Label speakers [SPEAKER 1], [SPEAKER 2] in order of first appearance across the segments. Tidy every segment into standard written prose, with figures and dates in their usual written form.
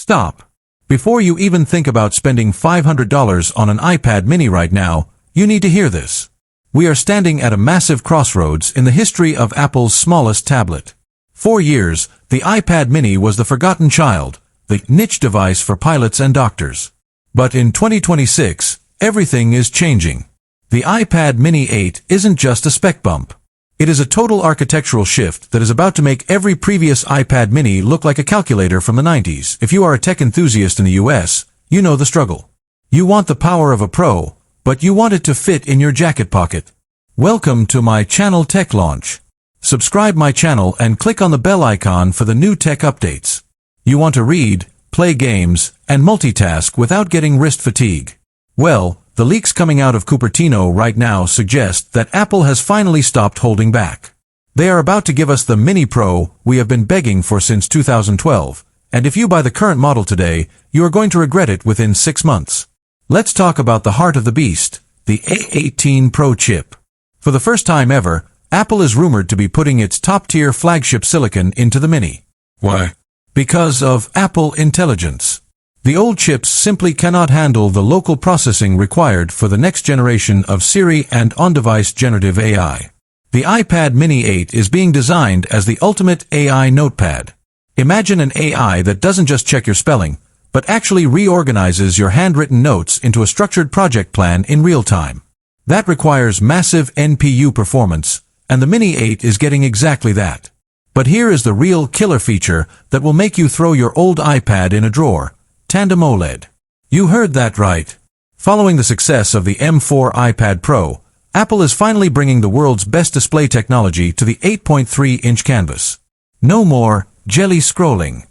[SPEAKER 1] Stop. Before you even think about spending $500 on an iPad mini right now, you need to hear this. We are standing at a massive crossroads in the history of Apple's smallest tablet. For years, the iPad mini was the forgotten child, the niche device for pilots and doctors. But in 2026, everything is changing. The iPad mini 8 isn't just a spec bump. It is a total architectural shift that is about to make every previous iPad mini look like a calculator from the 90s. If you are a tech enthusiast in the US, you know the struggle. You want the power of a Pro, but you want it to fit in your jacket pocket. Welcome to my channel Tech Launch. Subscribe my channel and click on the bell icon for the new tech updates. You want to read, play games, and multitask without getting wrist fatigue. Well, the leaks coming out of Cupertino right now suggest that Apple has finally stopped holding back. They are about to give us the Mini Pro we have been begging for since 2012, and if you buy the current model today, you are going to regret it within 6 months. Let's talk about the heart of the beast, the A18 Pro chip. For the first time ever, Apple is rumored to be putting its top-tier flagship silicon into the Mini. Why? Because of Apple Intelligence. The old chips simply cannot handle the local processing required for the next generation of Siri and on-device generative AI. The iPad mini 8 is being designed as the ultimate AI notepad. Imagine an AI that doesn't just check your spelling, but actually reorganizes your handwritten notes into a structured project plan in real time. That requires massive NPU performance, and the Mini 8 is getting exactly that. But here is the real killer feature that will make you throw your old iPad in a drawer: Tandem OLED. You heard that right. Following the success of the M4 iPad Pro, Apple is finally bringing the world's best display technology to the 8.3-inch canvas. No more jelly scrolling.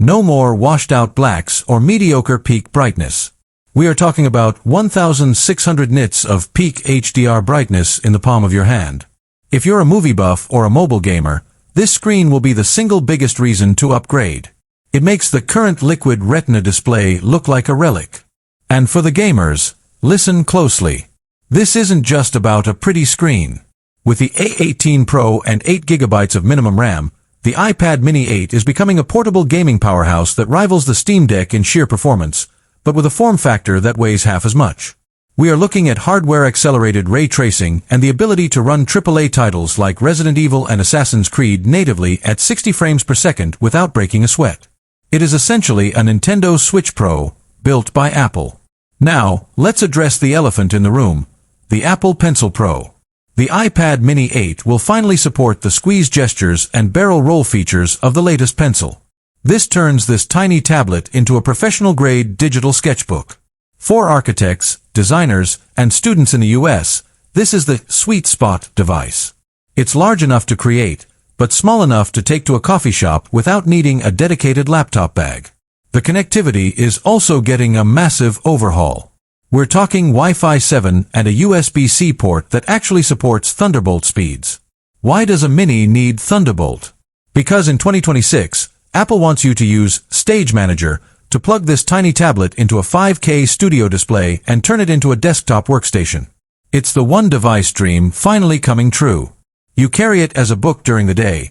[SPEAKER 1] No more washed-out blacks or mediocre peak brightness. We are talking about 1,600 nits of peak HDR brightness in the palm of your hand. If you're a movie buff or a mobile gamer, this screen will be the single biggest reason to upgrade. It makes the current liquid Retina display look like a relic. And for the gamers, listen closely. This isn't just about a pretty screen. With the A18 Pro and 8 GB of minimum RAM, the iPad mini 8 is becoming a portable gaming powerhouse that rivals the Steam Deck in sheer performance, but with a form factor that weighs half as much. We are looking at hardware-accelerated ray tracing and the ability to run AAA titles like Resident Evil and Assassin's Creed natively at 60 frames per second without breaking a sweat. It is essentially a Nintendo Switch Pro, built by Apple. Now, let's address the elephant in the room, the Apple Pencil Pro. The iPad mini 8 will finally support the squeeze gestures and barrel roll features of the latest pencil. This turns this tiny tablet into a professional-grade digital sketchbook. For architects, designers, and students in the US, this is the sweet spot device. It's large enough to create, but small enough to take to a coffee shop without needing a dedicated laptop bag. The connectivity is also getting a massive overhaul. We're talking Wi-Fi 7 and a USB-C port that actually supports Thunderbolt speeds. Why does a Mini need Thunderbolt? Because in 2026, Apple wants you to use Stage Manager to plug this tiny tablet into a 5K studio display and turn it into a desktop workstation. It's the one-device dream finally coming true. You carry it as a book during the day,